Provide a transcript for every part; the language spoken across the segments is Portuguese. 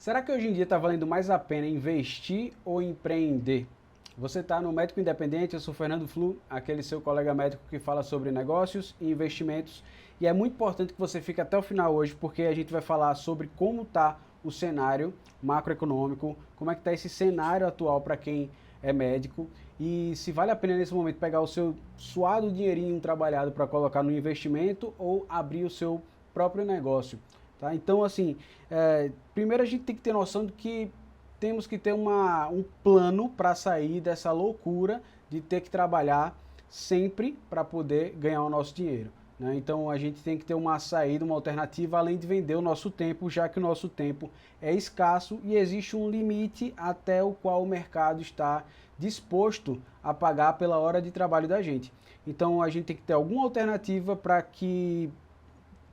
Será que hoje em dia está valendo mais a pena investir ou empreender? Você está no Médico Independente, eu sou Fernando Flu, aquele seu colega médico que fala sobre negócios e investimentos. E é muito importante que você fique até o final hoje, porque a gente vai falar sobre como está o cenário macroeconômico, como é que está esse cenário atual para quem é médico e se vale a pena nesse momento pegar o seu suado dinheirinho trabalhado para colocar no investimento ou abrir o seu próprio negócio. Tá? Então, assim, primeiro a gente tem que ter noção de que temos que ter um plano para sair dessa loucura de ter que trabalhar sempre para poder ganhar o nosso dinheiro. Né? Então a gente tem que ter uma saída, uma alternativa, além de vender o nosso tempo, já que o nosso tempo é escasso e existe um limite até o qual o mercado está disposto a pagar pela hora de trabalho da gente. Então a gente tem que ter alguma alternativa para que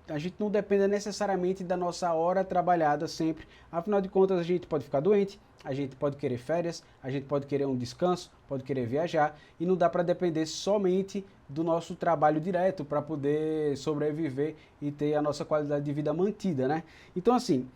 a gente não dependa necessariamente da nossa hora trabalhada sempre. Afinal de contas, a gente pode ficar doente, a gente pode querer férias, a gente pode querer um descanso, pode querer viajar, e não dá para depender somente do nosso trabalho direto para poder sobreviver e ter a nossa qualidade de vida mantida, né? Então, assim,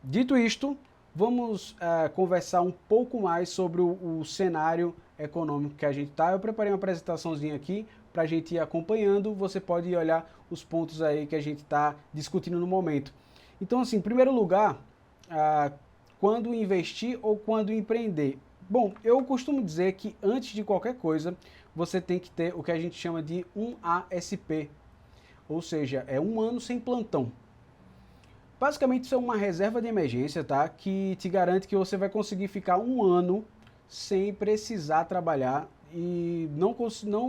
dito isto, vamos conversar um pouco mais sobre o cenário econômico que a gente está. Eu preparei uma apresentaçãozinha aqui para a gente ir acompanhando. Você pode olhar os pontos aí que a gente está discutindo no momento. Então, assim, em primeiro lugar, quando investir ou quando empreender? Bom, eu costumo dizer que antes de qualquer coisa, você tem que ter o que a gente chama de um ASP, ou seja, é um ano sem plantão. Basicamente isso é uma reserva de emergência, tá? Que te garante que você vai conseguir ficar um ano sem precisar trabalhar e não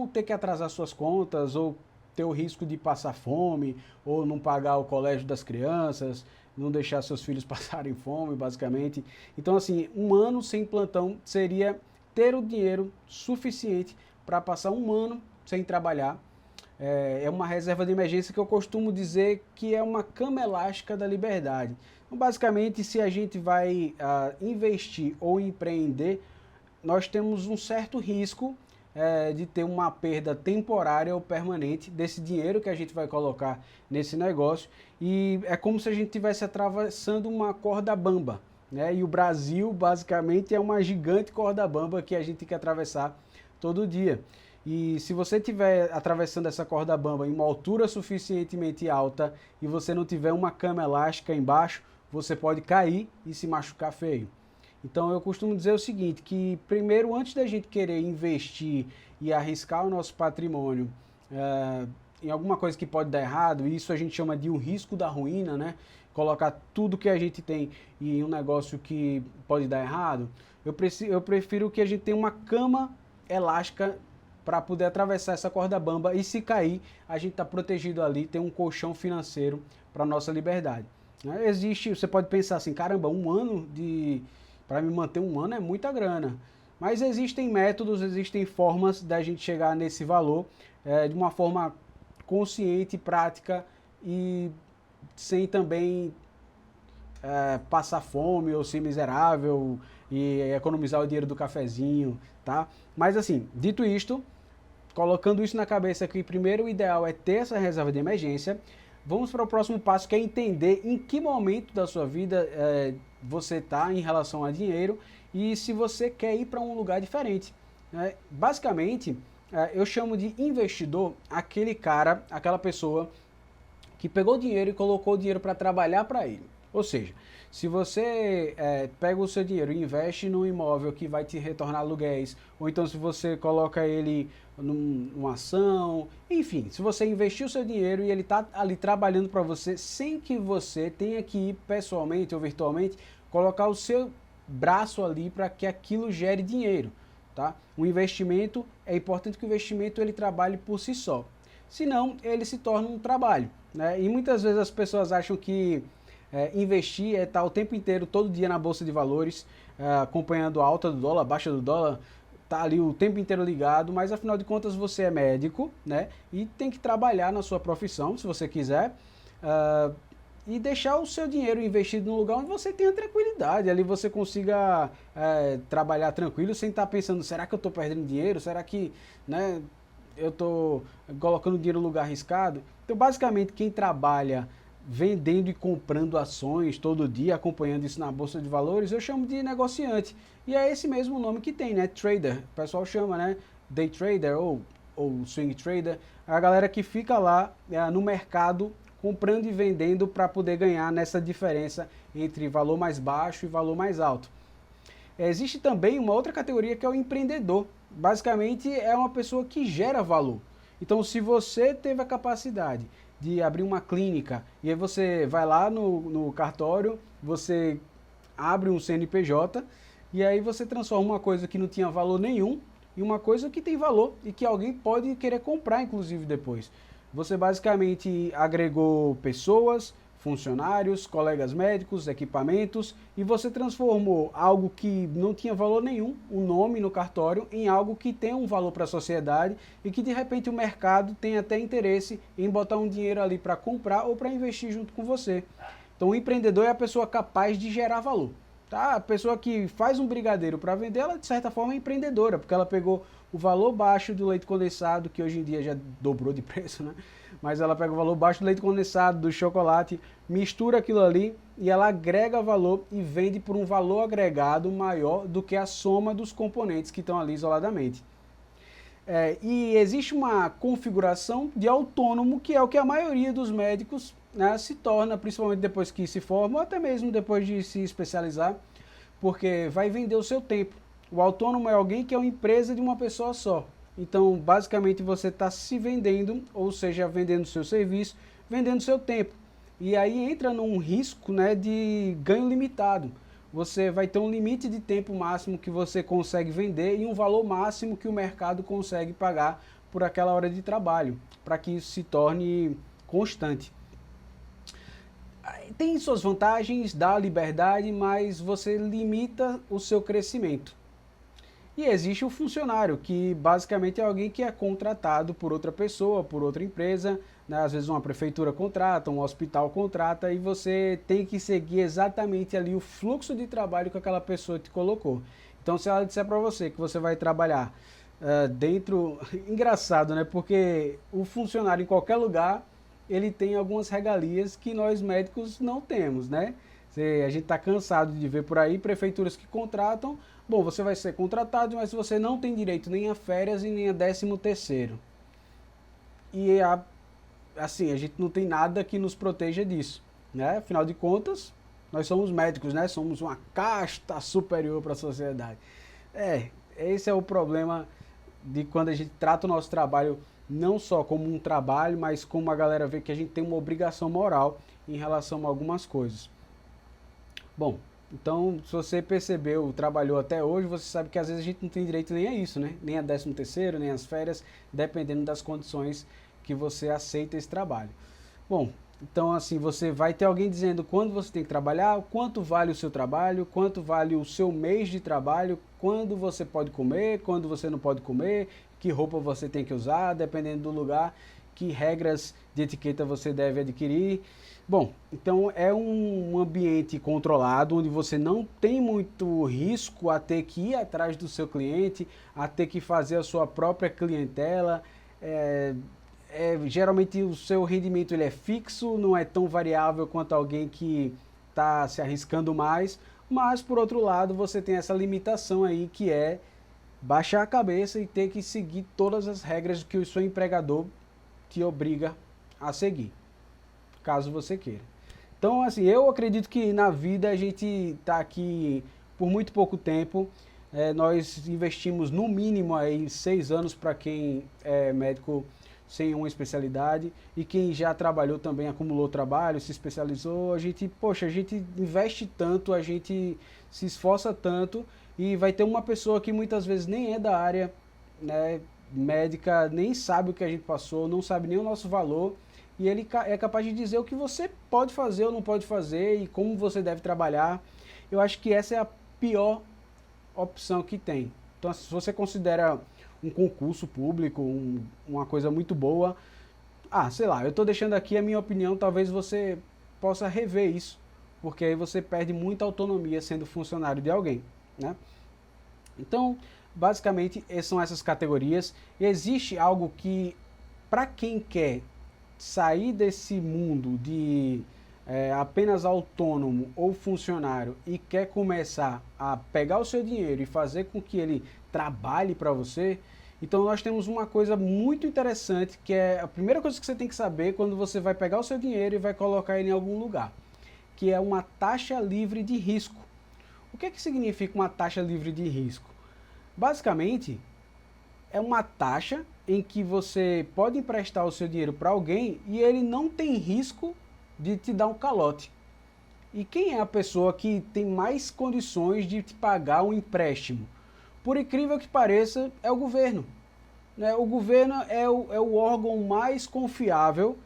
ter que atrasar suas contas ou ter o risco de passar fome ou não pagar o colégio das crianças, não deixar seus filhos passarem fome, basicamente. Então, assim, um ano sem plantão seria ter o dinheiro suficiente para passar um ano sem trabalhar. É uma reserva de emergência que eu costumo dizer que é uma cama elástica da liberdade. Então, basicamente, se a gente vai investir ou empreender, nós temos um certo risco de ter uma perda temporária ou permanente desse dinheiro que a gente vai colocar nesse negócio. E é como se a gente estivesse atravessando uma corda bamba. Né? E o Brasil, basicamente, é uma gigante corda bamba que a gente tem que atravessar todo dia. E se você estiver atravessando essa corda bamba em uma altura suficientemente alta e você não tiver uma cama elástica embaixo, você pode cair e se machucar feio. Então eu costumo dizer o seguinte, que primeiro, antes da gente querer investir e arriscar o nosso patrimônio em alguma coisa que pode dar errado, isso a gente chama de um risco da ruína, né? Colocar tudo que a gente tem em um negócio que pode dar errado, eu prefiro que a gente tenha uma cama elástica para poder atravessar essa corda bamba e se cair, a gente está protegido ali, tem um colchão financeiro para nossa liberdade. Existe, você pode pensar assim, caramba, para me manter um ano é muita grana. Mas existem métodos, existem formas da gente chegar nesse valor de uma forma consciente, prática e sem também passar fome ou ser miserável e economizar o dinheiro do cafezinho, tá? Mas assim, dito isto, colocando isso na cabeça que primeiro o ideal é ter essa reserva de emergência, vamos para o próximo passo, que é entender em que momento da sua vida você está em relação a dinheiro e se você quer ir para um lugar diferente. Basicamente, eu chamo de investidor aquele cara, aquela pessoa que pegou dinheiro e colocou o dinheiro para trabalhar para ele. Ou seja, se você pega o seu dinheiro e investe num imóvel que vai te retornar aluguéis, ou então se você coloca ele numa ação, enfim, se você investir o seu dinheiro e ele está ali trabalhando para você, sem que você tenha que ir pessoalmente ou virtualmente, colocar o seu braço ali para que aquilo gere dinheiro. Tá? O investimento, é importante que o investimento ele trabalhe por si só. Senão, ele se torna um trabalho. Né? E muitas vezes as pessoas acham que investir é estar o tempo inteiro, todo dia na Bolsa de Valores, acompanhando a alta do dólar, a baixa do dólar, tá ali o tempo inteiro ligado, mas afinal de contas você é médico, né? E tem que trabalhar na sua profissão, se você quiser, e deixar o seu dinheiro investido num lugar onde você tenha tranquilidade, ali você consiga trabalhar tranquilo, sem estar pensando, será que eu estou perdendo dinheiro? Será que, né, eu estou colocando dinheiro no lugar arriscado? Então, basicamente, quem trabalha vendendo e comprando ações todo dia, acompanhando isso na bolsa de valores, eu chamo de negociante. E é esse mesmo nome que tem, né? Trader. O pessoal chama, né? Day trader ou swing trader. A galera que fica lá no mercado comprando e vendendo para poder ganhar nessa diferença entre valor mais baixo e valor mais alto. Existe também uma outra categoria que é o empreendedor. Basicamente é uma pessoa que gera valor. Então, se você teve a capacidade de abrir uma clínica e aí você vai lá no cartório, você abre um CNPJ e aí você transforma uma coisa que não tinha valor nenhum em uma coisa que tem valor e que alguém pode querer comprar, inclusive, depois. Você basicamente agregou pessoas, funcionários, colegas médicos, equipamentos, e você transformou algo que não tinha valor nenhum, um nome no cartório, em algo que tem um valor para a sociedade e que de repente o mercado tem até interesse em botar um dinheiro ali para comprar ou para investir junto com você. Então o empreendedor é a pessoa capaz de gerar valor. Tá? A pessoa que faz um brigadeiro para vender, ela de certa forma é empreendedora, porque ela pegou o valor baixo do leite condensado, que hoje em dia já dobrou de preço, né? Mas ela pega o valor baixo do leite condensado, do chocolate, mistura aquilo ali e ela agrega valor e vende por um valor agregado maior do que a soma dos componentes que estão ali isoladamente. E existe uma configuração de autônomo, que é o que a maioria dos médicos, né, se torna, principalmente depois que se formam, ou até mesmo depois de se especializar, porque vai vender o seu tempo. O autônomo é alguém que é uma empresa de uma pessoa só. Então, basicamente, você está se vendendo, ou seja, vendendo seu serviço, vendendo seu tempo. E aí entra num risco, né, de ganho limitado. Você vai ter um limite de tempo máximo que você consegue vender e um valor máximo que o mercado consegue pagar por aquela hora de trabalho, para que isso se torne constante. Tem suas vantagens, dá liberdade, mas você limita o seu crescimento. E existe o funcionário, que basicamente é alguém que é contratado por outra pessoa, por outra empresa, né? Às vezes uma prefeitura contrata, um hospital contrata, e você tem que seguir exatamente ali o fluxo de trabalho que aquela pessoa te colocou. Então, se ela disser para você que você vai trabalhar dentro... Engraçado, né? Porque o funcionário em qualquer lugar, ele tem algumas regalias que nós médicos não temos, né? A gente está cansado de ver por aí prefeituras que contratam. Bom, você vai ser contratado, mas você não tem direito nem a férias e nem a 13º. E assim, a gente não tem nada que nos proteja disso, né? Afinal de contas, nós somos médicos, né? Somos uma casta superior para a sociedade. Esse é o problema de quando a gente trata o nosso trabalho não só como um trabalho, mas como a galera vê que a gente tem uma obrigação moral em relação a algumas coisas. Bom, então, se você percebeu, trabalhou até hoje, você sabe que às vezes a gente não tem direito nem a isso, né? Nem a 13º, nem as férias, dependendo das condições que você aceita esse trabalho. Bom, então assim, você vai ter alguém dizendo quando você tem que trabalhar, quanto vale o seu trabalho, quanto vale o seu mês de trabalho, quando você pode comer, quando você não pode comer, que roupa você tem que usar, dependendo do lugar, que regras de etiqueta você deve adquirir. Bom, então é um ambiente controlado, onde você não tem muito risco a ter que ir atrás do seu cliente, a ter que fazer a sua própria clientela. Geralmente o seu rendimento ele é fixo, não é tão variável quanto alguém que está se arriscando mais, mas por outro lado você tem essa limitação aí que é baixar a cabeça e ter que seguir todas as regras que o seu empregador te obriga a seguir, caso você queira. Então, assim, eu acredito que na vida a gente está aqui por muito pouco tempo. Nós investimos no mínimo aí 6 anos para quem é médico sem uma especialidade, e quem já trabalhou também acumulou trabalho, se especializou. A gente investe tanto, a gente se esforça tanto, e vai ter uma pessoa que muitas vezes nem é da área, né, médica, nem sabe o que a gente passou, não sabe nem o nosso valor, e ele é capaz de dizer o que você pode fazer ou não pode fazer e como você deve trabalhar. Eu acho que essa é a pior opção que tem. Então, se você considera um concurso público uma coisa muito boa, sei lá, eu estou deixando aqui a minha opinião, talvez você possa rever isso, porque aí você perde muita autonomia sendo funcionário de alguém, né? Então, basicamente, são essas categorias. Existe algo que, para quem quer sair desse mundo de apenas autônomo ou funcionário e quer começar a pegar o seu dinheiro e fazer com que ele trabalhe para você, então nós temos uma coisa muito interessante, que é a primeira coisa que você tem que saber quando você vai pegar o seu dinheiro e vai colocar ele em algum lugar, que é uma taxa livre de risco. O que é que significa uma taxa livre de risco? Basicamente, é uma taxa em que você pode emprestar o seu dinheiro para alguém e ele não tem risco de te dar um calote. E quem é a pessoa que tem mais condições de te pagar um empréstimo? Por incrível que pareça, é o governo. Né? O governo é o órgão mais confiável.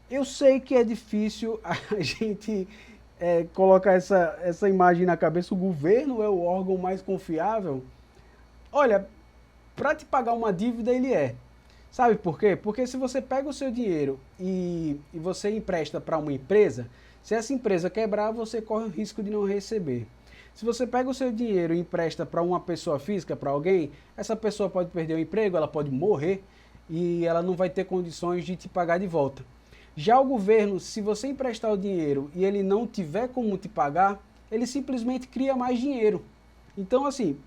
Eu sei que é difícil a gente colocar essa imagem na cabeça. O governo é o órgão mais confiável. Olha, para te pagar uma dívida ele é. Sabe por quê? Porque se você pega o seu dinheiro e você empresta para uma empresa, se essa empresa quebrar, você corre o risco de não receber. Se você pega o seu dinheiro e empresta para uma pessoa física, para alguém, essa pessoa pode perder o emprego, ela pode morrer e ela não vai ter condições de te pagar de volta. Já o governo, se você emprestar o dinheiro e ele não tiver como te pagar, ele simplesmente cria mais dinheiro. Então, assim,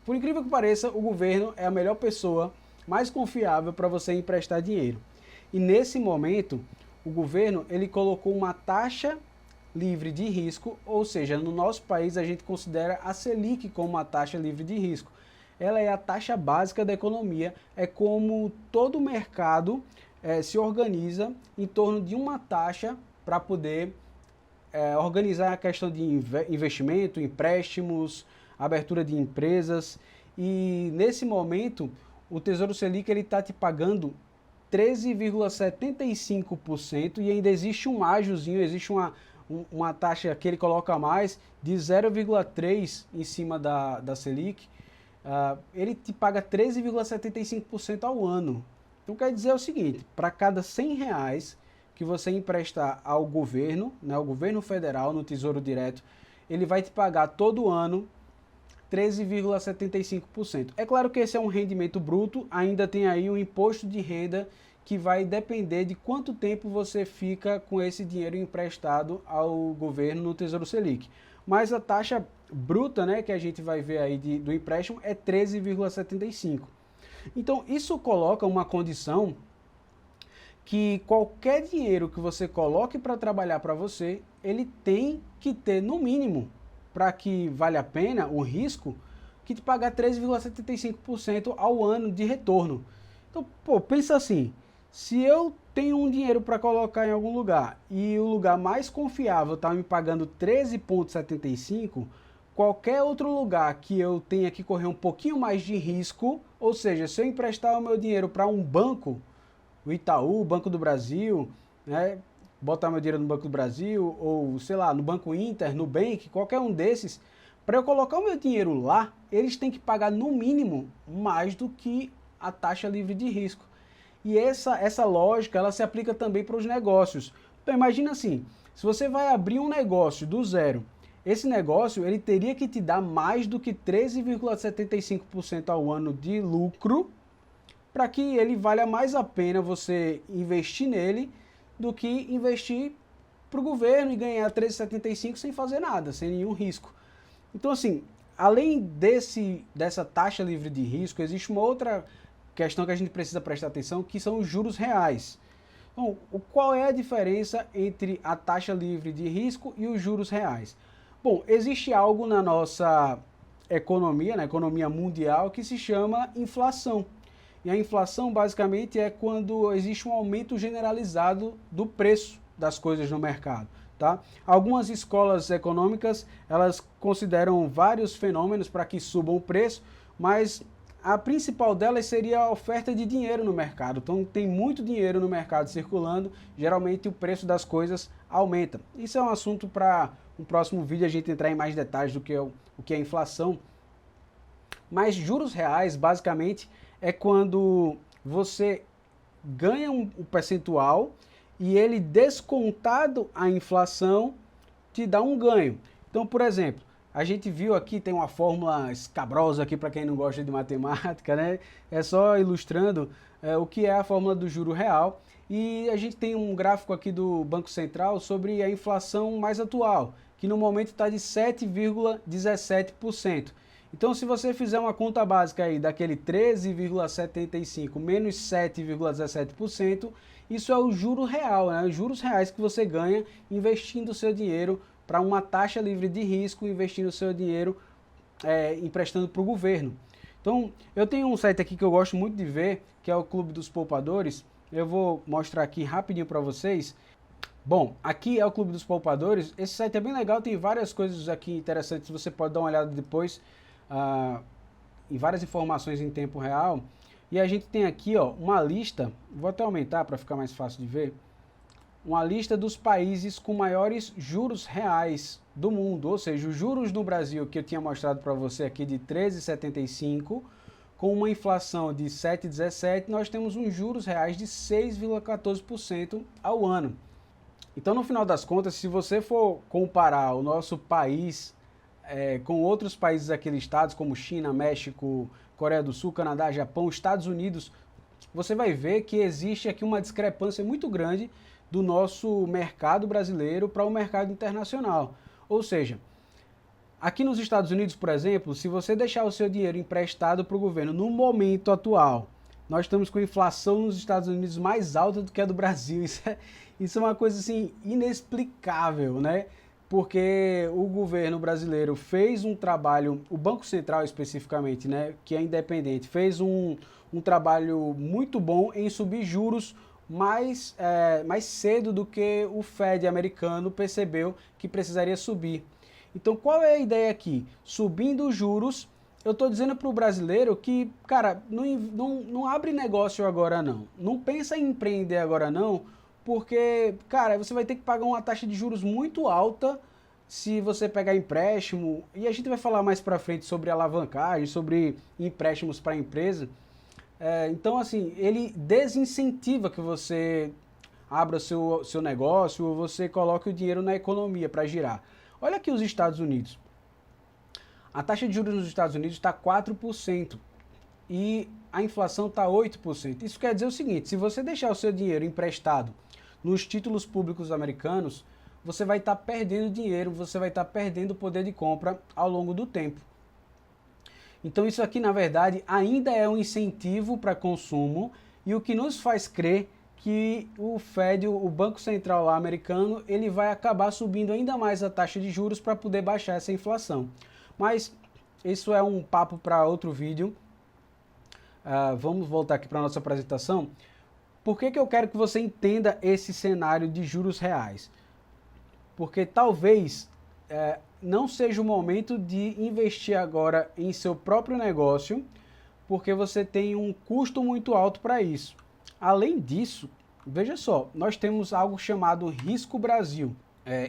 por incrível que pareça, o governo é a melhor pessoa, mais confiável para você emprestar dinheiro. E nesse momento, o governo ele colocou uma taxa livre de risco, ou seja, no nosso país a gente considera a Selic como uma taxa livre de risco. Ela é a taxa básica da economia, é como todo o mercado se organiza em torno de uma taxa para poder organizar a questão de investimento, empréstimos, abertura de empresas. E nesse momento, o Tesouro Selic está te pagando 13,75% e ainda existe um ágiozinho, existe uma taxa que ele coloca a mais de 0,3% em cima da Selic. Ele te paga 13,75% ao ano. Então quer dizer o seguinte, para cada R$100 que você emprestar ao governo, né, ao governo federal no Tesouro Direto, ele vai te pagar todo ano 13,75%. É claro que esse é um rendimento bruto, ainda tem aí um imposto de renda que vai depender de quanto tempo você fica com esse dinheiro emprestado ao governo no Tesouro Selic. Mas a taxa bruta, né, que a gente vai ver aí do empréstimo é 13,75%. Então isso coloca uma condição que qualquer dinheiro que você coloque para trabalhar para você, ele tem que ter no mínimo, para que vale a pena o risco, que te pagar 13,75% ao ano de retorno. Então, pô, pensa assim, se eu tenho um dinheiro para colocar em algum lugar e o lugar mais confiável está me pagando 13,75%, qualquer outro lugar que eu tenha que correr um pouquinho mais de risco, ou seja, se eu emprestar o meu dinheiro para um banco, o Itaú, o Banco do Brasil, né, botar meu dinheiro no Banco do Brasil, ou sei lá, no Banco Inter, no Nubank, qualquer um desses, para eu colocar o meu dinheiro lá, eles têm que pagar no mínimo mais do que a taxa livre de risco. E essa lógica, ela se aplica também para os negócios. Então imagina assim, se você vai abrir um negócio do zero, esse negócio ele teria que te dar mais do que 13,75% ao ano de lucro, para que ele valha mais a pena você investir nele do que investir para o governo e ganhar 13,75 sem fazer nada, sem nenhum risco. Então assim, além dessa taxa livre de risco, existe uma outra questão que a gente precisa prestar atenção, que são os juros reais. Então, qual é a diferença entre a taxa livre de risco e os juros reais? Bom, existe algo na nossa economia, na economia mundial, que se chama inflação. E a inflação basicamente é quando existe um aumento generalizado do preço das coisas no mercado. Tá? Algumas escolas econômicas elas consideram vários fenômenos para que subam o preço, mas a principal delas seria a oferta de dinheiro no mercado. Então tem muito dinheiro no mercado circulando, geralmente o preço das coisas aumenta. Isso é um assunto para um próximo vídeo a gente entrar em mais detalhes do que o que é inflação. Mas juros reais basicamente é quando você ganha um percentual e ele descontado a inflação te dá um ganho. Então, por exemplo, a gente viu aqui, tem uma fórmula escabrosa aqui para quem não gosta de matemática, né? É só ilustrando o que é a fórmula do juro real. E a gente tem um gráfico aqui do Banco Central sobre a inflação mais atual, que no momento está de 7,17%. Então, se você fizer uma conta básica aí daquele 13,75 menos 7,17%, isso é o juro real, né? Os juros reais que você ganha investindo o seu dinheiro para uma taxa livre de risco, investindo o seu dinheiro emprestando para o governo. Então, eu tenho um site aqui que eu gosto muito de ver, que é o Clube dos Poupadores. Eu vou mostrar aqui rapidinho para vocês. Bom, aqui é o Clube dos Poupadores. Esse site é bem legal, tem várias coisas aqui interessantes, você pode dar uma olhada depois em várias informações em tempo real. E a gente tem aqui ó, uma lista, vou até aumentar para ficar mais fácil de ver, uma lista dos países com maiores juros reais do mundo, ou seja, os juros no Brasil que eu tinha mostrado para você aqui de 13,75, com uma inflação de 7,17, nós temos uns juros reais de 6,14% ao ano. Então, no final das contas, se você for comparar o nosso país com outros países aqui listados, como China, México, Coreia do Sul, Canadá, Japão, Estados Unidos, você vai ver que existe aqui uma discrepância muito grande do nosso mercado brasileiro para o mercado internacional. Ou seja, aqui nos Estados Unidos, por exemplo, se você deixar o seu dinheiro emprestado para o governo no momento atual, nós estamos com inflação nos Estados Unidos mais alta do que a do Brasil. Isso é uma coisa assim inexplicável, né? Porque o governo brasileiro fez um trabalho, o Banco Central especificamente, né, que é independente, fez um trabalho muito bom em subir juros mais cedo do que o Fed americano percebeu que precisaria subir. Então qual é a ideia aqui? Subindo os juros, eu estou dizendo para o brasileiro que, cara, não abre negócio agora não, não pensa em empreender agora não, porque, cara, você vai ter que pagar uma taxa de juros muito alta se você pegar empréstimo, e a gente vai falar mais para frente sobre alavancagem, sobre empréstimos para a empresa. Então, assim, ele desincentiva que você abra seu negócio ou você coloque o dinheiro na economia para girar. Olha aqui os Estados Unidos. A taxa de juros nos Estados Unidos está 4% e a inflação está 8%. Isso quer dizer o seguinte, se você deixar o seu dinheiro emprestado nos títulos públicos americanos, você vai estar perdendo dinheiro, você vai estar perdendo poder de compra ao longo do tempo. Então isso aqui, na verdade, ainda é um incentivo para consumo e o que nos faz crer que o Fed, o Banco Central lá americano, ele vai acabar subindo ainda mais a taxa de juros para poder baixar essa inflação. Mas isso é um papo para outro vídeo. Vamos voltar aqui para a nossa apresentação. Por que eu quero que você entenda esse cenário de juros reais? Porque talvez não seja o momento de investir agora em seu próprio negócio, porque você tem um custo muito alto para isso. Além disso, veja só, nós temos algo chamado Risco Brasil.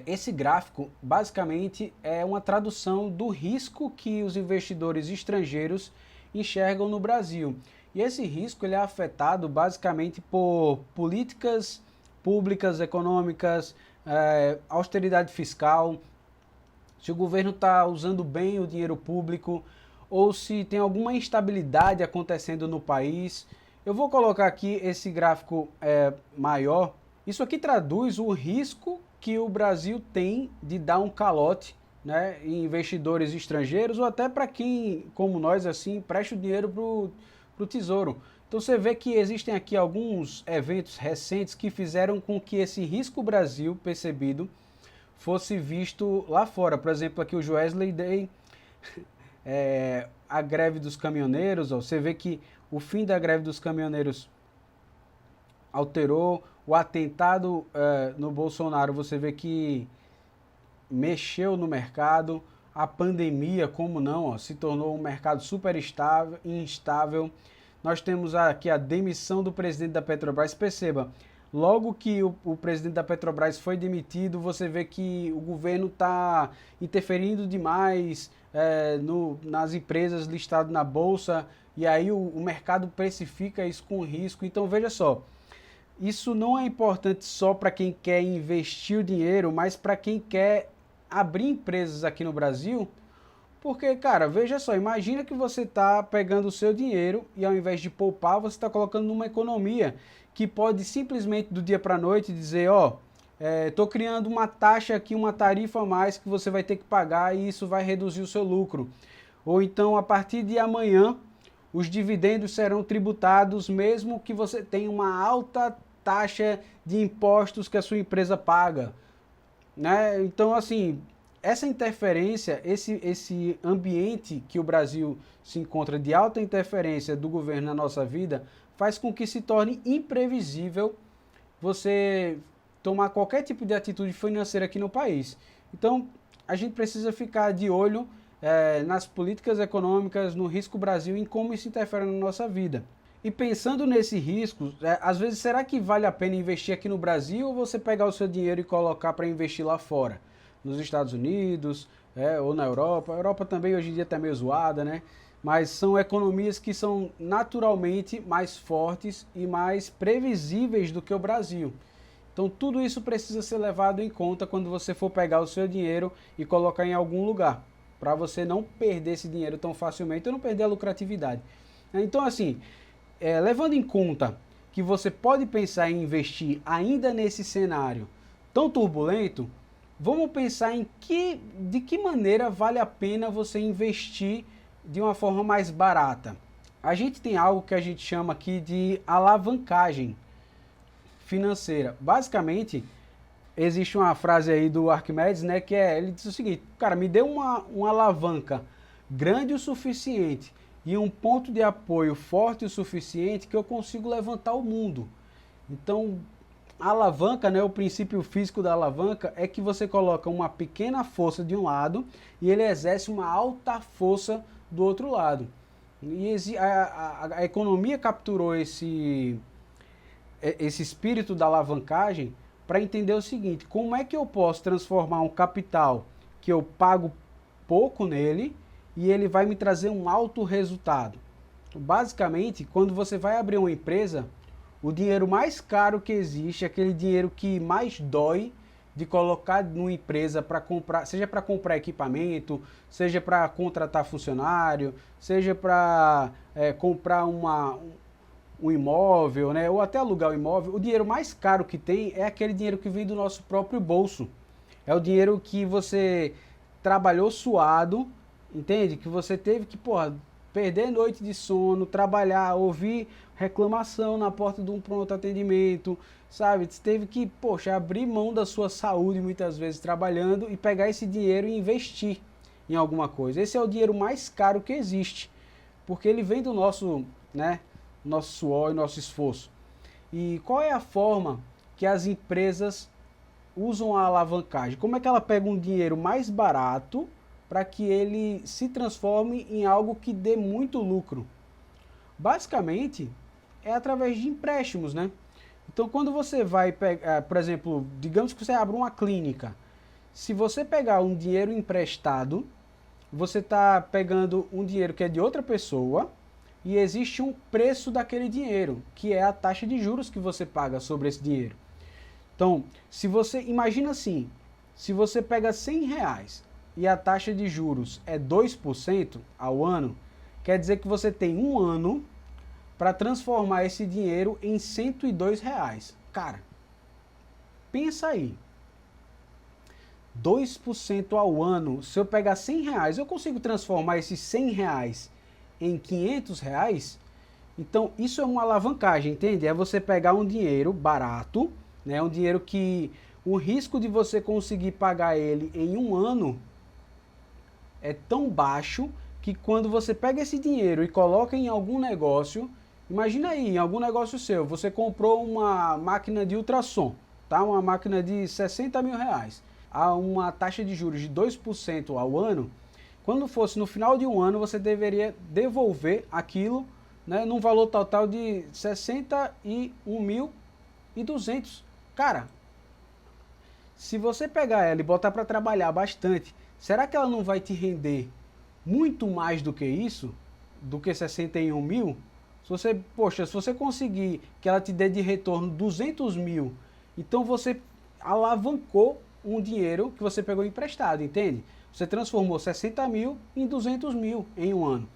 Esse gráfico basicamente é uma tradução do risco que os investidores estrangeiros enxergam no Brasil. E esse risco ele é afetado basicamente por políticas públicas, econômicas, austeridade fiscal, se o governo está usando bem o dinheiro público ou se tem alguma instabilidade acontecendo no país. Eu vou colocar aqui esse gráfico maior. Isso aqui traduz o risco que o Brasil tem de dar um calote, né, em investidores estrangeiros ou até para quem, como nós, assim, empresta o dinheiro para o Tesouro. Então você vê que existem aqui alguns eventos recentes que fizeram com que esse risco Brasil percebido fosse visto lá fora. Por exemplo, aqui o Joesley Day, a greve dos caminhoneiros, ó, você vê que o fim da greve dos caminhoneiros alterou, o atentado no Bolsonaro, você vê que mexeu no mercado, a pandemia, como não, ó, se tornou um mercado super instável. Nós temos aqui a demissão do presidente da Petrobras. Perceba, logo que o presidente da Petrobras foi demitido, você vê que o governo está interferindo demais nas empresas listadas na Bolsa, e aí o mercado precifica isso com risco. Então veja só, isso não é importante só para quem quer investir o dinheiro, mas para quem quer abrir empresas aqui no Brasil, Porque, cara, veja só, imagina que você está pegando o seu dinheiro e ao invés de poupar, você está colocando numa economia que pode simplesmente do dia para a noite dizer, ó, estou criando uma taxa aqui, uma tarifa a mais que você vai ter que pagar e isso vai reduzir o seu lucro. Ou então, a partir de amanhã, os dividendos serão tributados mesmo que você tenha uma alta taxa de impostos que a sua empresa paga, né? Então, assim, essa interferência, esse ambiente que o Brasil se encontra de alta interferência do governo na nossa vida, faz com que se torne imprevisível você tomar qualquer tipo de atitude financeira aqui no país. Então, a gente precisa ficar de olho nas políticas econômicas, no risco Brasil, em como isso interfere na nossa vida. E pensando nesse risco, às vezes, será que vale a pena investir aqui no Brasil ou você pegar o seu dinheiro e colocar para investir lá fora? Nos Estados Unidos, ou na Europa. A Europa também hoje em dia está meio zoada, né? Mas são economias que são naturalmente mais fortes e mais previsíveis do que o Brasil. Então tudo isso precisa ser levado em conta quando você for pegar o seu dinheiro e colocar em algum lugar, para você não perder esse dinheiro tão facilmente ou não perder a lucratividade. Então assim, levando em conta que você pode pensar em investir ainda nesse cenário tão turbulento, vamos pensar de que maneira vale a pena você investir de uma forma mais barata. A gente tem algo que a gente chama aqui de alavancagem financeira. Basicamente, existe uma frase aí do Arquimedes, né, ele diz o seguinte, cara, me dê uma alavanca grande o suficiente e um ponto de apoio forte o suficiente que eu consigo levantar o mundo. Então, a alavanca, né, o princípio físico da alavanca é que você coloca uma pequena força de um lado e ele exerce uma alta força do outro lado. E a economia capturou esse espírito da alavancagem para entender o seguinte, como é que eu posso transformar um capital que eu pago pouco nele e ele vai me trazer um alto resultado. Basicamente, quando você vai abrir uma empresa, o dinheiro mais caro que existe, aquele dinheiro que mais dói de colocar numa empresa para comprar, seja para comprar equipamento, seja para contratar funcionário, seja para comprar um imóvel, né, ou até alugar um imóvel, o dinheiro mais caro que tem é aquele dinheiro que vem do nosso próprio bolso. É o dinheiro que você trabalhou suado, entende? Que você teve que, perder noite de sono, trabalhar, ouvir reclamação na porta de um pronto atendimento, sabe? Você teve que, abrir mão da sua saúde muitas vezes trabalhando e pegar esse dinheiro e investir em alguma coisa. Esse é o dinheiro mais caro que existe, porque ele vem do nosso suor e nosso esforço. E qual é a forma que as empresas usam a alavancagem? Como é que ela pega um dinheiro mais barato para que ele se transforme em algo que dê muito lucro? Basicamente, é através de empréstimos, né? Então, quando você vai pegar, por exemplo, digamos que você abre uma clínica, se você pegar um dinheiro emprestado, você está pegando um dinheiro que é de outra pessoa e existe um preço daquele dinheiro, que é a taxa de juros que você paga sobre esse dinheiro. Então, imagina assim, se você pega 100 reais e a taxa de juros é 2% ao ano, quer dizer que você tem um ano para transformar esse dinheiro em 102 reais. Cara, pensa aí. 2% ao ano, se eu pegar 100 reais, eu consigo transformar esses 100 reais em 500 reais? Então, isso é uma alavancagem, entende? É você pegar um dinheiro barato, né? Um dinheiro que o risco de você conseguir pagar ele em um ano é tão baixo que quando você pega esse dinheiro e coloca em algum negócio, imagina aí, em algum negócio seu, você comprou uma máquina de ultrassom, tá? Uma máquina de 60 mil reais, a uma taxa de juros de 2% ao ano. Quando fosse no final de um ano, você deveria devolver aquilo, né, num valor total de 61.200. Cara, se você pegar ela e botar para trabalhar bastante, será que ela não vai te render muito mais do que isso? Do que 61 mil? Se você conseguir que ela te dê de retorno 200 mil, então você alavancou um dinheiro que você pegou emprestado, entende? Você transformou 60 mil em 200 mil em um ano.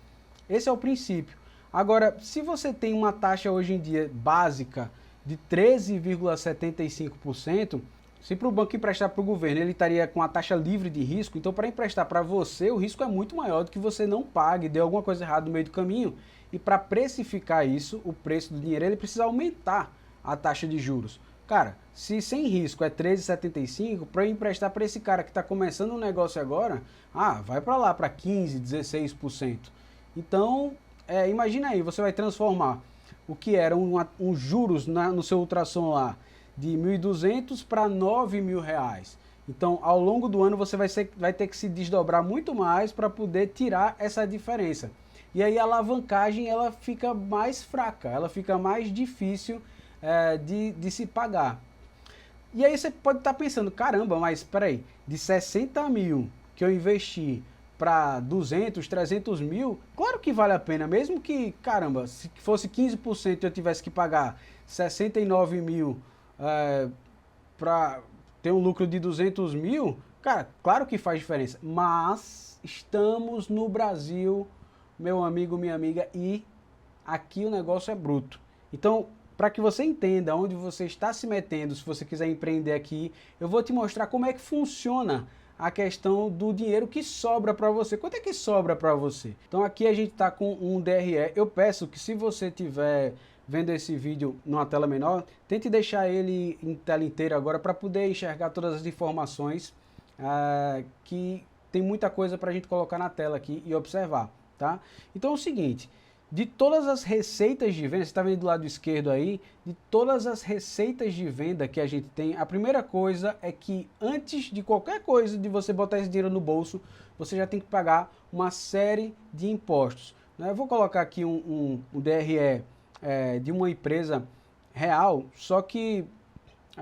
Esse é o princípio. Agora, se você tem uma taxa hoje em dia básica de 13,75%, se para o banco emprestar para o governo ele estaria com a taxa livre de risco, então para emprestar para você o risco é muito maior do que você não pague, dê alguma coisa errada no meio do caminho. E para precificar isso, o preço do dinheiro, ele precisa aumentar a taxa de juros. Cara, se sem risco é 13,75, para eu emprestar para esse cara que está começando um negócio agora, vai para lá, para 15%, 16%. Então, imagina aí, você vai transformar o que era um juros no seu ultrassom lá de 1.200 para 9 mil reais. Então, ao longo do ano, você vai ter que se desdobrar muito mais para poder tirar essa diferença. E aí a alavancagem ela fica mais fraca, ela fica mais difícil de se pagar. E aí você pode estar pensando, caramba, mas peraí, de 60 mil que eu investi para 200, 300 mil, claro que vale a pena, mesmo que, caramba, se fosse 15% eu tivesse que pagar 69 mil para ter um lucro de 200 mil, cara, claro que faz diferença, mas estamos no Brasil, meu amigo, minha amiga, e aqui o negócio é bruto. Então, para que você entenda onde você está se metendo, se você quiser empreender aqui, eu vou te mostrar como é que funciona a questão do dinheiro que sobra para você. Quanto é que sobra para você? Então aqui a gente está com um DRE. Eu peço que se você tiver vendo esse vídeo numa tela menor, tente deixar ele em tela inteira agora para poder enxergar todas as informações, que tem muita coisa para a gente colocar na tela aqui e observar, tá? Então é o seguinte, de todas as receitas de venda, você está vendo do lado esquerdo aí, de todas as receitas de venda que a gente tem, a primeira coisa é que antes de qualquer coisa de você botar esse dinheiro no bolso, você já tem que pagar uma série de impostos, né? Eu vou colocar aqui um DRE de uma empresa real, só que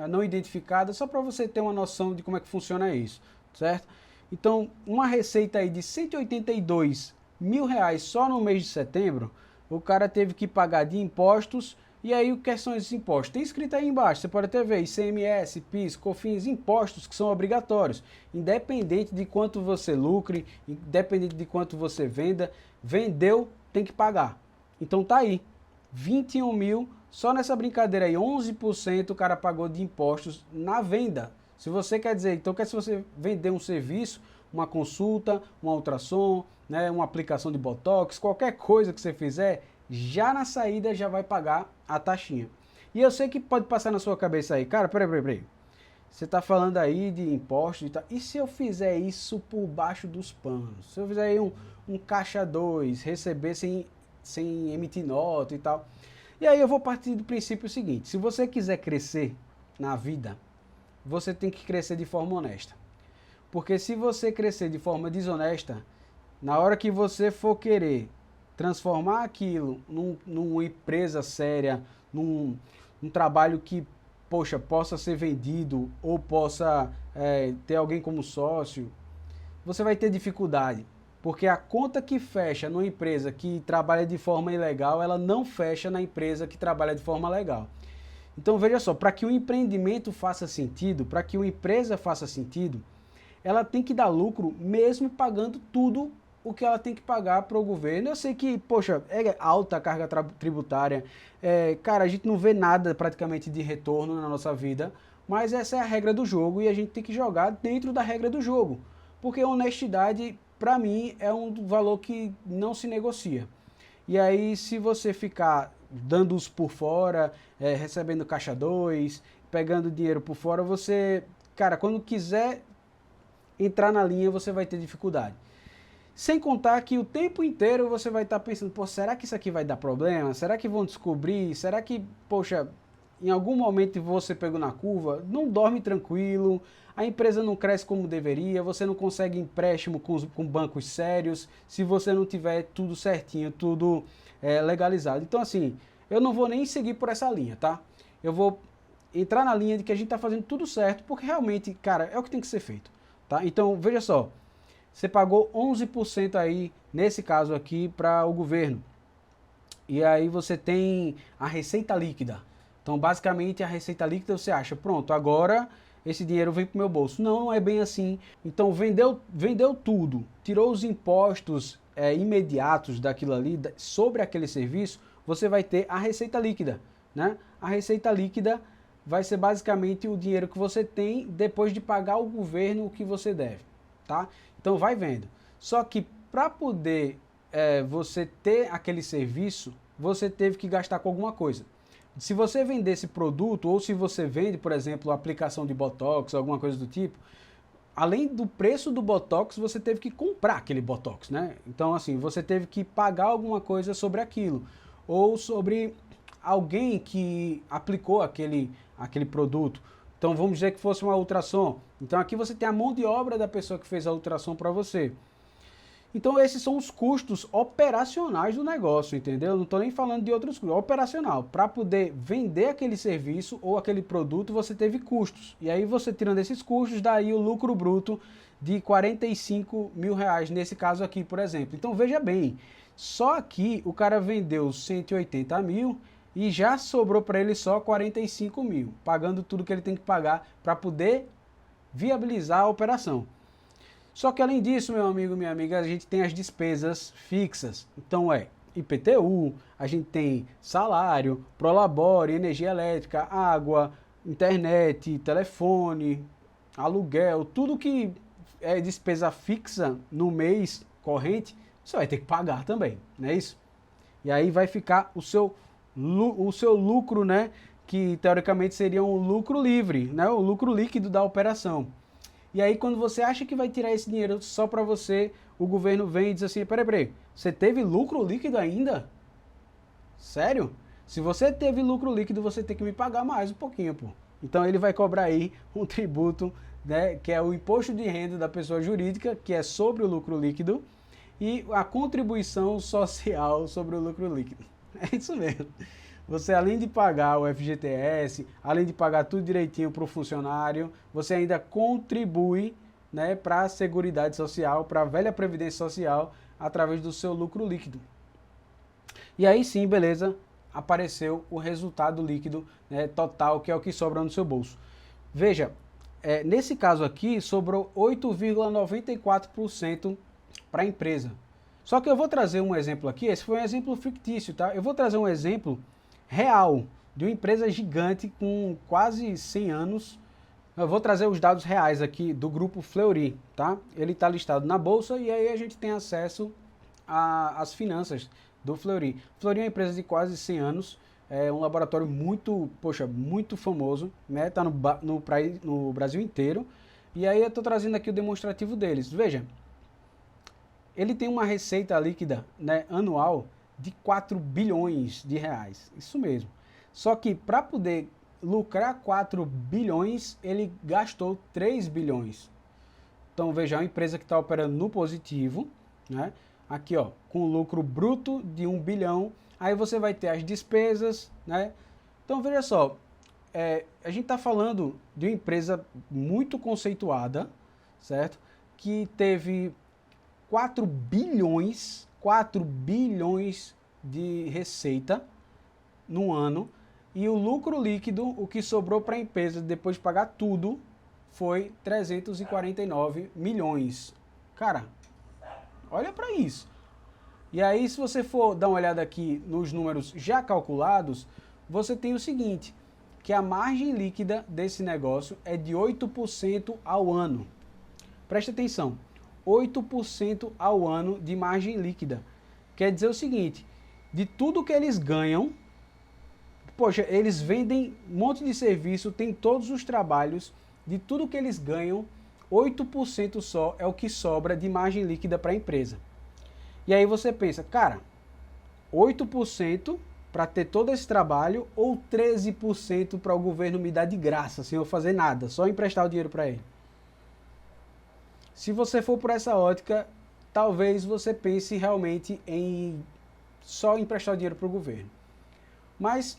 não identificada, só para você ter uma noção de como é que funciona isso, certo? Então, uma receita aí de 182 mil reais só no mês de setembro, o cara teve que pagar de impostos. E aí o que são esses impostos? Tem escrito aí embaixo, você pode até ver, ICMS, PIS, COFINS, impostos que são obrigatórios, independente de quanto você lucre, independente de quanto você venda, vendeu, tem que pagar. Então tá aí, 21 mil, só nessa brincadeira aí, 11% o cara pagou de impostos na venda. Se você quer dizer, então se você vender um serviço, uma consulta, um ultrassom, né, uma aplicação de botox, qualquer coisa que você fizer, já na saída já vai pagar a taxinha. E eu sei que pode passar na sua cabeça aí, cara, peraí. Você está falando aí de impostos e tal, e se eu fizer isso por baixo dos panos? Se eu fizer aí um caixa 2, receber sem emitir nota e tal. E aí eu vou partir do princípio seguinte, se você quiser crescer na vida, você tem que crescer de forma honesta. Porque se você crescer de forma desonesta, na hora que você for querer transformar aquilo numa empresa séria, num trabalho que, poxa, possa ser vendido ou possa ter alguém como sócio, você vai ter dificuldade. Porque a conta que fecha numa empresa que trabalha de forma ilegal, ela não fecha na empresa que trabalha de forma legal. Então veja só, para que o empreendimento faça sentido, para que uma empresa faça sentido, ela tem que dar lucro mesmo pagando tudo o que ela tem que pagar para o governo. Eu sei que, poxa, é alta a carga tributária, cara, a gente não vê nada praticamente de retorno na nossa vida, mas essa é a regra do jogo e a gente tem que jogar dentro da regra do jogo. Porque honestidade, para mim, é um valor que não se negocia. E aí, se você ficar dando os por fora, recebendo caixa 2, pegando dinheiro por fora, você, cara, quando quiser entrar na linha, você vai ter dificuldade. Sem contar que o tempo inteiro você vai estar pensando, pô, será que isso aqui vai dar problema? Será que vão descobrir? Será que, poxa, em algum momento você pegou na curva? Não dorme tranquilo, a empresa não cresce como deveria, você não consegue empréstimo com bancos sérios, se você não tiver tudo certinho, tudo legalizado. Então, assim, eu não vou nem seguir por essa linha, tá? Eu vou entrar na linha de que a gente está fazendo tudo certo, porque realmente, cara, é o que tem que ser feito, tá? Então, veja só. Você pagou 11% aí, nesse caso aqui, para o governo. E aí você tem a receita líquida. Então, basicamente, a receita líquida você acha, pronto, agora esse dinheiro vem para o meu bolso. Não, não é bem assim. Então vendeu tudo, tirou os impostos imediatos daquilo ali, sobre aquele serviço, você vai ter a receita líquida, né? A receita líquida vai ser basicamente o dinheiro que você tem depois de pagar ao governo o que você deve, tá? Então vai vendo. Só que para poder você ter aquele serviço, você teve que gastar com alguma coisa. Se você vender esse produto, ou se você vende, por exemplo, a aplicação de Botox, alguma coisa do tipo, além do preço do Botox, você teve que comprar aquele Botox, né? Então, assim, você teve que pagar alguma coisa sobre aquilo. Ou sobre alguém que aplicou aquele produto. Então, vamos dizer que fosse uma ultrassom. Então, aqui você tem a mão de obra da pessoa que fez a ultrassom para você. Então, esses são os custos operacionais do negócio, entendeu? Não estou nem falando de outros custos. Operacional. Para poder vender aquele serviço ou aquele produto, você teve custos. E aí, você tirando esses custos, daí o lucro bruto de 45 mil reais, nesse caso aqui, por exemplo. Então, veja bem, só aqui o cara vendeu 180 mil e já sobrou para ele só 45 mil, pagando tudo que ele tem que pagar para poder viabilizar a operação. Só que além disso, meu amigo, minha amiga, a gente tem as despesas fixas. Então IPTU, a gente tem salário, Prolabore, energia elétrica, água, internet, telefone, aluguel, tudo que é despesa fixa no mês corrente, você vai ter que pagar também, não é isso? E aí vai ficar o seu lucro, né? Que teoricamente seria um lucro livre, né? O lucro líquido da operação. E aí, quando você acha que vai tirar esse dinheiro só para você, o governo vem e diz assim, peraí, você teve lucro líquido ainda? Sério? Se você teve lucro líquido, você tem que me pagar mais um pouquinho, pô. Então ele vai cobrar aí um tributo, né, que é o imposto de renda da pessoa jurídica, que é sobre o lucro líquido, e a contribuição social sobre o lucro líquido. É isso mesmo. Você, além de pagar o FGTS, além de pagar tudo direitinho para o funcionário, você ainda contribui, né, para a Seguridade Social, para a velha Previdência Social, através do seu lucro líquido. E aí sim, beleza, apareceu o resultado líquido, né, total, que é o que sobra no seu bolso. Veja, nesse caso aqui, sobrou 8,94% para a empresa. Só que eu vou trazer um exemplo aqui, esse foi um exemplo fictício, tá? Eu vou trazer um exemplo real, de uma empresa gigante com quase 100 anos. Eu vou trazer os dados reais aqui do grupo Fleury, tá? Ele está listado na bolsa e aí a gente tem acesso às finanças do Fleury. Fleury é uma empresa de quase 100 anos, é um laboratório muito, muito famoso, né? Tá no Brasil inteiro. E aí eu estou trazendo aqui o demonstrativo deles. Veja, ele tem uma receita líquida, né, anual de 4 bilhões de reais. Isso mesmo. Só que para poder lucrar 4 bilhões, ele gastou 3 bilhões. Então veja, é uma empresa que está operando no positivo, né? Aqui, ó, com lucro bruto de 1 bilhão. Aí você vai ter as despesas, né? Então veja só, a gente está falando de uma empresa muito conceituada, certo? Que teve 4 bilhões de receita no ano, e o lucro líquido, o que sobrou para a empresa depois de pagar tudo, foi 349 milhões. Cara, olha para isso. E aí, se você for dar uma olhada aqui nos números já calculados, você tem o seguinte, que a margem líquida desse negócio é de 8% ao ano. Presta atenção, 8% ao ano de margem líquida. Quer dizer o seguinte, de tudo que eles ganham, poxa, eles vendem um monte de serviço, tem todos os trabalhos, de tudo que eles ganham, 8% só é o que sobra de margem líquida para a empresa. E aí você pensa, cara, 8% para ter todo esse trabalho ou 13% para o governo me dar de graça, sem eu fazer nada, só emprestar o dinheiro para ele? Se você for por essa ótica, talvez você pense realmente em só emprestar o dinheiro para o governo. Mas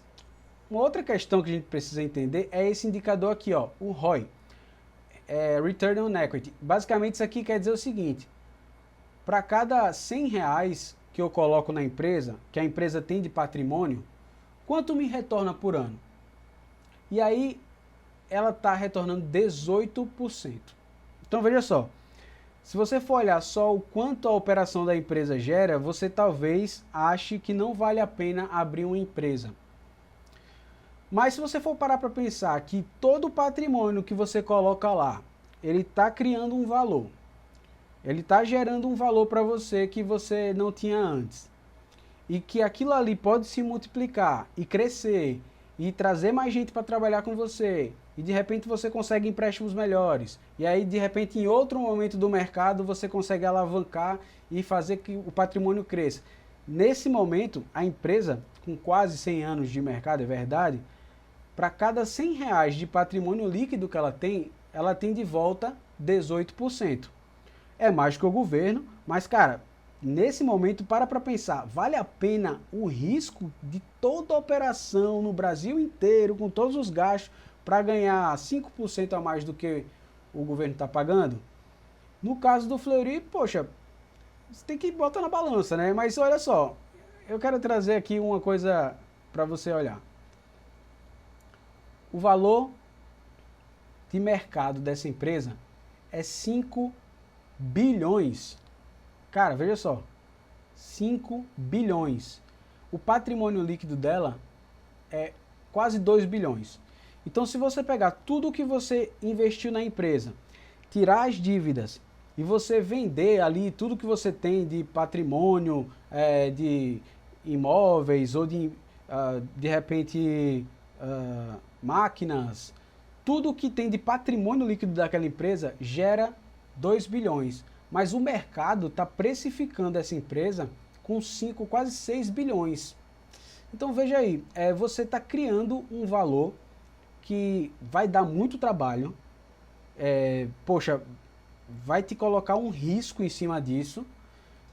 uma outra questão que a gente precisa entender é esse indicador aqui, ó, o ROI, Return on Equity. Basicamente isso aqui quer dizer o seguinte, para cada 100 reais que eu coloco na empresa, que a empresa tem de patrimônio, quanto me retorna por ano? E aí, ela está retornando 18%. Então veja só, se você for olhar só o quanto a operação da empresa gera, você talvez ache que não vale a pena abrir uma empresa. Mas se você for parar para pensar que todo o patrimônio que você coloca lá, ele está criando um valor, ele está gerando um valor para você que você não tinha antes, e que aquilo ali pode se multiplicar e crescer, e trazer mais gente para trabalhar com você, e de repente você consegue empréstimos melhores, e aí de repente em outro momento do mercado você consegue alavancar e fazer que o patrimônio cresça. Nesse momento, a empresa, com quase 100 anos de mercado, é verdade, para cada R$100 de patrimônio líquido que ela tem de volta 18%. É mais que o governo, mas cara, nesse momento para pensar, vale a pena o risco de toda a operação no Brasil inteiro, com todos os gastos, para ganhar 5% a mais do que o governo está pagando? No caso do Fleury, poxa, você tem que botar na balança, né? Mas olha só, eu quero trazer aqui uma coisa para você olhar. O valor de mercado dessa empresa é 5 bilhões. Cara, veja só, 5 bilhões. O patrimônio líquido dela é quase 2 bilhões. Então, se você pegar tudo que você investiu na empresa, tirar as dívidas e você vender ali tudo que você tem de patrimônio, de imóveis ou de repente máquinas, tudo que tem de patrimônio líquido daquela empresa gera 2 bilhões. Mas o mercado está precificando essa empresa com 5, quase 6 bilhões. Então veja aí, você está criando um valor que vai dar muito trabalho, poxa, vai te colocar um risco em cima disso.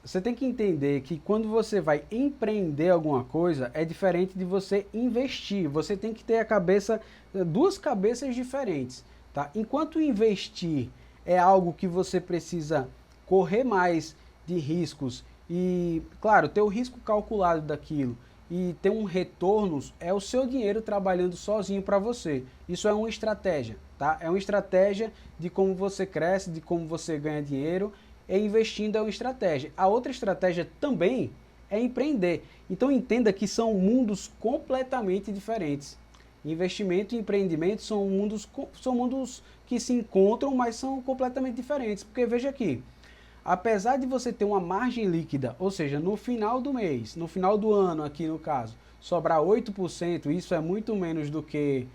Você tem que entender que quando você vai empreender alguma coisa, é diferente de você investir. Você tem que ter a cabeça, duas cabeças diferentes, tá? Enquanto investir é algo que você precisa correr mais de riscos e, claro, ter o risco calculado daquilo e ter um retorno, é o seu dinheiro trabalhando sozinho para você. Isso é uma estratégia, tá? É uma estratégia de como você cresce, de como você ganha dinheiro. E investindo é uma estratégia. A outra estratégia também é empreender. Então entenda que são mundos completamente diferentes. Investimento e empreendimento são mundos que se encontram, mas são completamente diferentes. Porque veja aqui, apesar de você ter uma margem líquida, ou seja, no final do mês, no final do ano aqui no caso, sobrar 8%, isso é muito menos do que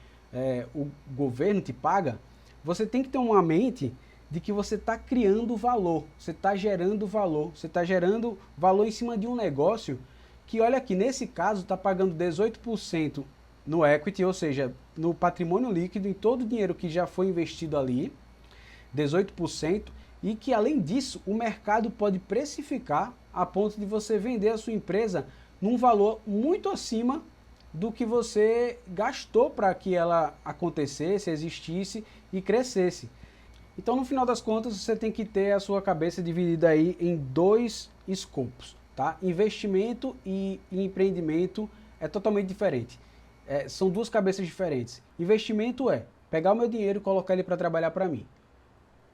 o governo te paga, você tem que ter uma mente de que você está criando valor, você está gerando valor em cima de um negócio que, olha aqui, nesse caso está pagando 18% no equity, ou seja, no patrimônio líquido, em todo o dinheiro que já foi investido ali, 18%, e que além disso o mercado pode precificar a ponto de você vender a sua empresa num valor muito acima do que você gastou para que ela acontecesse, existisse e crescesse. Então, no final das contas, você tem que ter a sua cabeça dividida aí em dois escopos, tá? Investimento e empreendimento é totalmente diferente. São duas cabeças diferentes. Investimento é pegar o meu dinheiro e colocar ele para trabalhar para mim.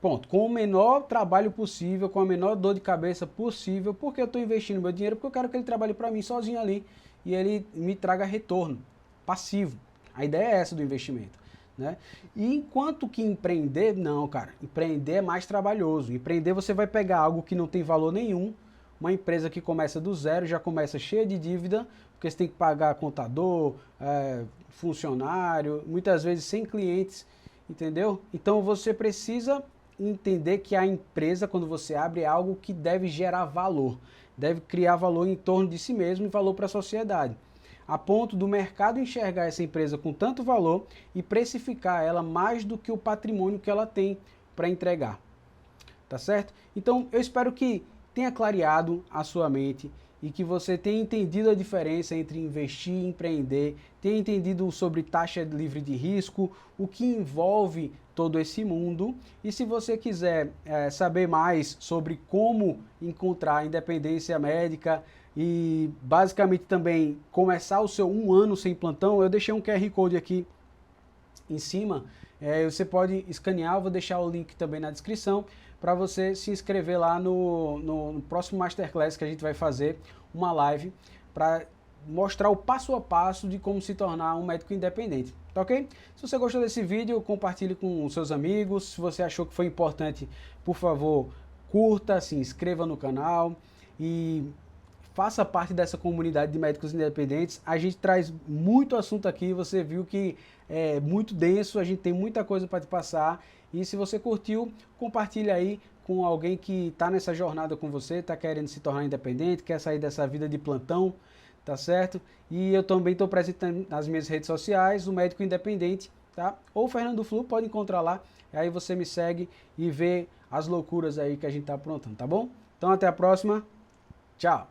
Ponto. Com o menor trabalho possível, com a menor dor de cabeça possível, porque eu estou investindo meu dinheiro, porque eu quero que ele trabalhe para mim sozinho ali e ele me traga retorno passivo. A ideia é essa do investimento. Né? E enquanto que empreender, não, cara, empreender é mais trabalhoso. Empreender você vai pegar algo que não tem valor nenhum, uma empresa que começa do zero, já começa cheia de dívida, porque você tem que pagar contador, funcionário, muitas vezes sem clientes, entendeu? Então você precisa entender que a empresa, quando você abre, é algo que deve gerar valor, deve criar valor em torno de si mesmo e valor para a sociedade, a ponto do mercado enxergar essa empresa com tanto valor e precificar ela mais do que o patrimônio que ela tem para entregar. Tá certo? Então, eu espero que tenha clareado a sua mente e que você tenha entendido a diferença entre investir e empreender, tenha entendido sobre taxa livre de risco, o que envolve todo esse mundo. E se você quiser saber mais sobre como encontrar independência médica, e basicamente também começar o seu 1 ano sem plantão, eu deixei um QR Code aqui em cima, você pode escanear, eu vou deixar o link também na descrição, para você se inscrever lá no próximo Masterclass que a gente vai fazer, uma live, para mostrar o passo a passo de como se tornar um médico independente, tá ok? Se você gostou desse vídeo, compartilhe com seus amigos. Se você achou que foi importante, por favor, curta, se inscreva no canal e faça parte dessa comunidade de médicos independentes. A gente traz muito assunto aqui, você viu que é muito denso, a gente tem muita coisa para te passar. E se você curtiu, compartilha aí com alguém que está nessa jornada com você, está querendo se tornar independente, quer sair dessa vida de plantão, tá certo? E eu também estou presente nas minhas redes sociais, o Médico Independente, tá? Ou Fernando Flu, pode encontrar lá, aí você me segue e vê as loucuras aí que a gente tá aprontando, tá bom? Então até a próxima, tchau!